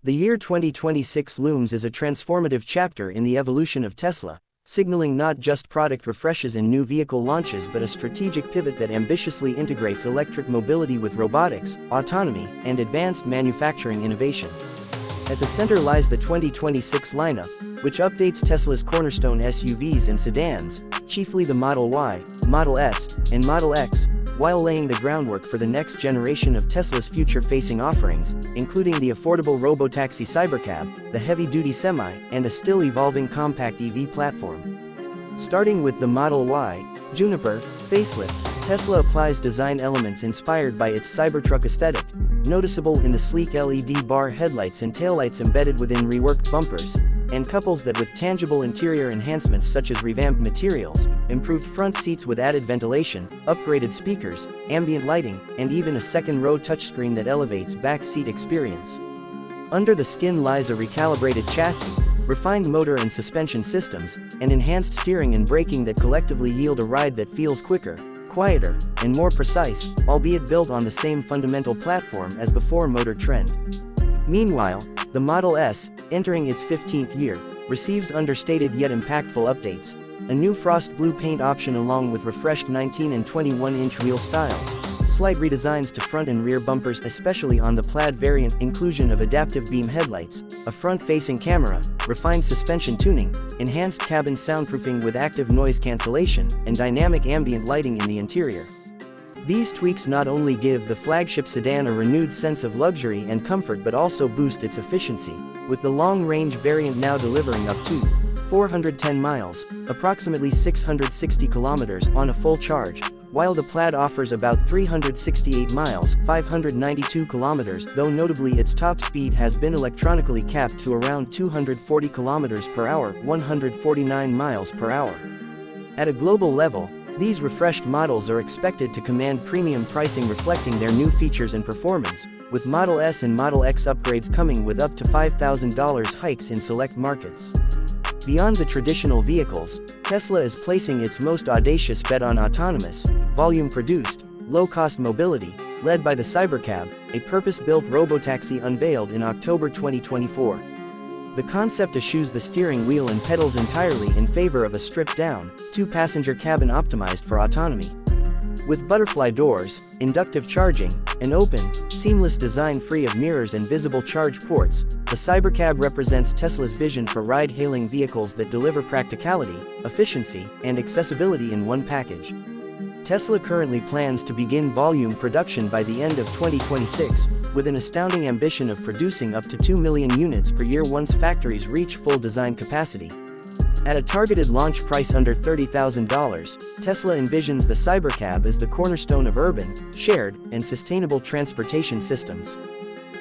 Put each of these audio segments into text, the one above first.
The year 2026 looms as a transformative chapter in the evolution of Tesla, signaling not just product refreshes and new vehicle launches but a strategic pivot that ambitiously integrates electric mobility with robotics, autonomy, and advanced manufacturing innovation. At the center lies the 2026 lineup, which updates Tesla's cornerstone SUVs and sedans, chiefly the Model Y, Model S, and Model X, while laying the groundwork for the next generation of Tesla's future-facing offerings, including the affordable Robotaxi Cybercab, the heavy-duty Semi, and a still-evolving compact EV platform. Starting with the Model Y, Juniper, facelift, Tesla applies design elements inspired by its Cybertruck aesthetic, noticeable in the sleek LED bar headlights and taillights embedded within reworked bumpers, and couples that with tangible interior enhancements such as revamped materials, improved front seats with added ventilation, upgraded speakers, ambient lighting, and even a second-row touchscreen that elevates back seat experience. Under the skin lies a recalibrated chassis, refined motor and suspension systems, and enhanced steering and braking that collectively yield a ride that feels quicker, quieter, and more precise, albeit built on the same fundamental platform as before Motor Trend. Meanwhile, the Model S, entering its 15th year, receives understated yet impactful updates, a new frost blue paint option along with refreshed 19 and 21-inch wheel styles, slight redesigns to front and rear bumpers especially on the Plaid variant, inclusion of adaptive beam headlights, a front-facing camera, refined suspension tuning, enhanced cabin soundproofing with active noise cancellation, and dynamic ambient lighting in the interior. These tweaks not only give the flagship sedan a renewed sense of luxury and comfort but also boost its efficiency, with the long-range variant now delivering up to 410 miles, approximately 660 kilometers on a full charge, while the Plaid offers about 368 miles, 592 kilometers, though notably its top speed has been electronically capped to around 240 kilometers per hour, 149 miles per hour. At a global level, these refreshed models are expected to command premium pricing reflecting their new features and performance, with Model S and Model X upgrades coming with up to $5,000 hikes in select markets. Beyond the traditional vehicles, Tesla is placing its most audacious bet on autonomous, volume-produced, low-cost mobility, led by the Cybercab, a purpose-built robotaxi unveiled in October 2024. The concept eschews the steering wheel and pedals entirely in favor of a stripped-down, two-passenger cabin optimized for autonomy. With butterfly doors, inductive charging, an open, seamless design free of mirrors and visible charge ports, the Cybercab represents Tesla's vision for ride-hailing vehicles that deliver practicality, efficiency, and accessibility in one package. Tesla currently plans to begin volume production by the end of 2026, with an astounding ambition of producing up to 2 million units per year once factories reach full design capacity. At a targeted launch price under $30,000, Tesla envisions the Cybercab as the cornerstone of urban, shared, and sustainable transportation systems.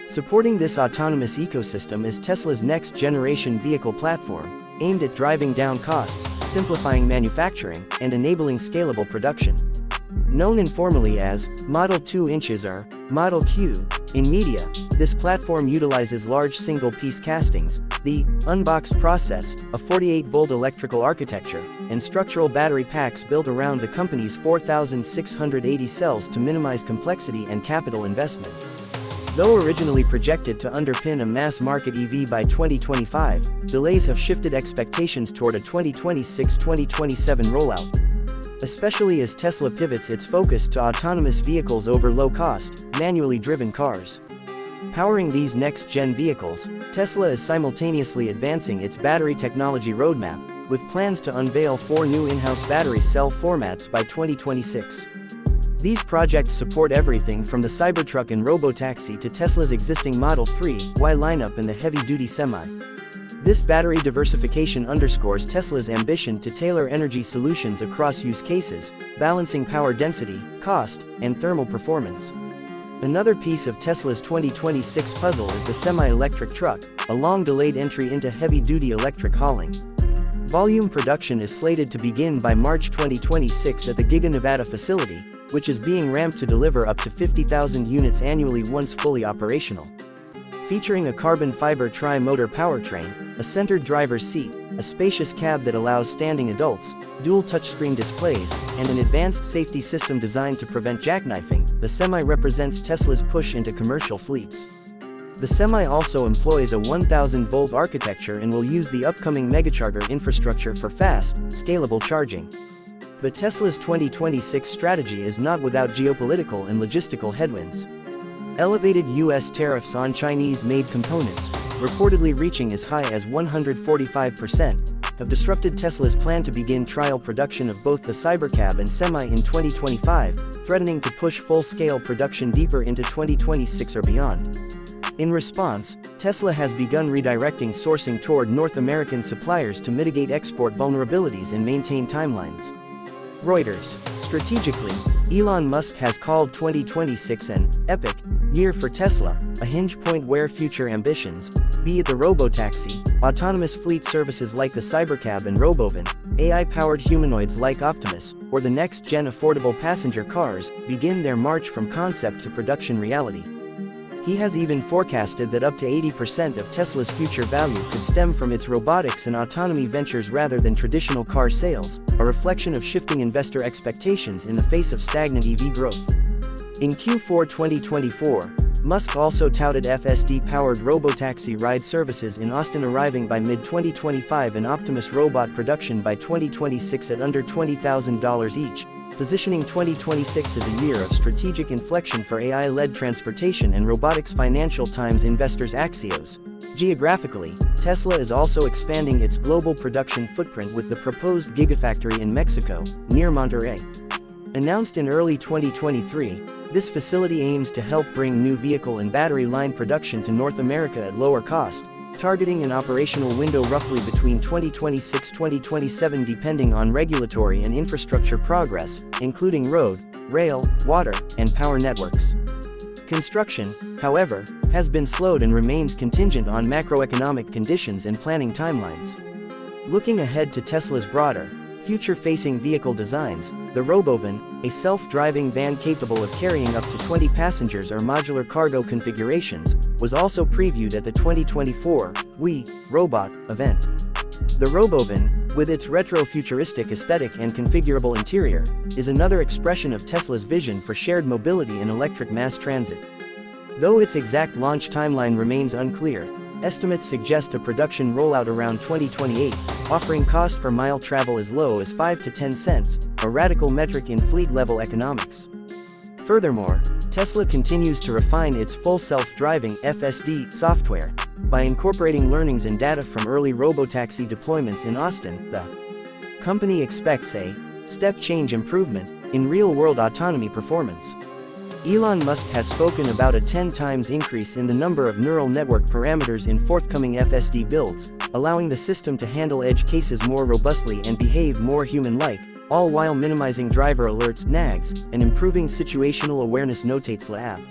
Supporting this autonomous ecosystem is Tesla's next-generation vehicle platform, aimed at driving down costs, simplifying manufacturing, and enabling scalable production. Known informally as Model 2 inches or Model Q, in media, this platform utilizes large single-piece castings, the unboxed process, a 48-volt electrical architecture, and structural battery packs built around the company's 4,680 cells to minimize complexity and capital investment. Though originally projected to underpin a mass-market EV by 2025, delays have shifted expectations toward a 2026-2027 rollout. Especially as Tesla pivots its focus to autonomous vehicles over low-cost, manually driven cars. Powering these next-gen vehicles, Tesla is simultaneously advancing its battery technology roadmap, with plans to unveil 4 new in-house battery cell formats by 2026. These projects support everything from the Cybertruck and Robotaxi to Tesla's existing Model 3 Y lineup and the heavy-duty Semi. This battery diversification underscores Tesla's ambition to tailor energy solutions across use cases, balancing power density, cost, and thermal performance. Another piece of Tesla's 2026 puzzle is the semi-electric truck, a long-delayed entry into heavy-duty electric hauling. Volume production is slated to begin by March 2026 at the Giga Nevada facility, which is being ramped to deliver up to 50,000 units annually once fully operational. Featuring a carbon fiber tri-motor powertrain, a centered driver's seat, a spacious cab that allows standing adults, dual touchscreen displays, and an advanced safety system designed to prevent jackknifing, the Semi represents Tesla's push into commercial fleets. The Semi also employs a 1000-volt architecture and will use the upcoming megacharger infrastructure for fast, scalable charging. But Tesla's 2026 strategy is not without geopolitical and logistical headwinds. Elevated U.S. tariffs on Chinese-made components, reportedly reaching as high as 145%, have disrupted Tesla's plan to begin trial production of both the Cybercab and Semi in 2025, threatening to push full-scale production deeper into 2026 or beyond. In response, Tesla has begun redirecting sourcing toward North American suppliers to mitigate export vulnerabilities and maintain timelines. Reuters. Strategically, Elon Musk has called 2026 an epic year for Tesla, a hinge point where future ambitions, be it the Robotaxi, autonomous fleet services like the Cybercab and Robovan, AI-powered humanoids like Optimus, or the next-gen affordable passenger cars, begin their march from concept to production reality. He has even forecasted that up to 80% of Tesla's future value could stem from its robotics and autonomy ventures rather than traditional car sales, a reflection of shifting investor expectations in the face of stagnant EV growth. In Q4 2024, Musk also touted FSD-powered Robotaxi ride services in Austin arriving by mid-2025 and Optimus robot production by 2026 at under $20,000 each, positioning 2026 as a year of strategic inflection for AI-led transportation and robotics. Financial Times investors Axios. Geographically, Tesla is also expanding its global production footprint with the proposed Gigafactory in Mexico, near Monterrey. Announced in early 2023, this facility aims to help bring new vehicle and battery line production to North America at lower cost, targeting an operational window roughly between 2026-2027 depending on regulatory and infrastructure progress, including road, rail, water, and power networks. Construction, however, has been slowed and remains contingent on macroeconomic conditions and planning timelines. Looking ahead to Tesla's broader, future-facing vehicle designs, the Robovan, a self-driving van capable of carrying up to 20 passengers or modular cargo configurations, was also previewed at the 2024 We Robot event. The Robovan, with its retro-futuristic aesthetic and configurable interior, is another expression of Tesla's vision for shared mobility and electric mass transit. Though its exact launch timeline remains unclear, estimates suggest a production rollout around 2028, offering cost per mile travel as low as 5 to 10 cents, a radical metric in fleet-level economics. Furthermore, Tesla continues to refine its full self-driving FSD software. By incorporating learnings and data from early Robotaxi deployments in Austin, the company expects a step-change improvement in real-world autonomy performance. Elon Musk has spoken about a 10 times increase in the number of neural network parameters in forthcoming FSD builds, allowing the system to handle edge cases more robustly and behave more human-like, all while minimizing driver alerts (nags) and improving situational awareness. Notates La app.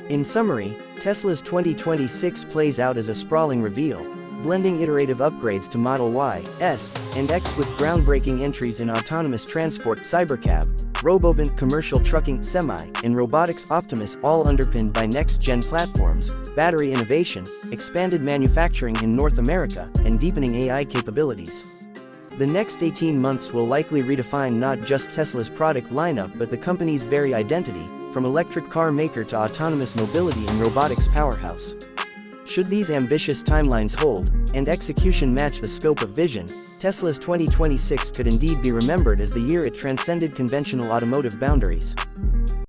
In summary, Tesla's 2026 plays out as a sprawling reveal, blending iterative upgrades to Model Y, S, and X with groundbreaking entries in autonomous transport Cybercab, Robovan, commercial trucking Semi, and robotics Optimus, all underpinned by next-gen platforms, battery innovation, expanded manufacturing in North America, and deepening AI capabilities. The next 18 months will likely redefine not just Tesla's product lineup but the company's very identity, from electric car maker to autonomous mobility and robotics powerhouse. Should these ambitious timelines hold, and execution match the scope of vision, Tesla's 2026 could indeed be remembered as the year it transcended conventional automotive boundaries.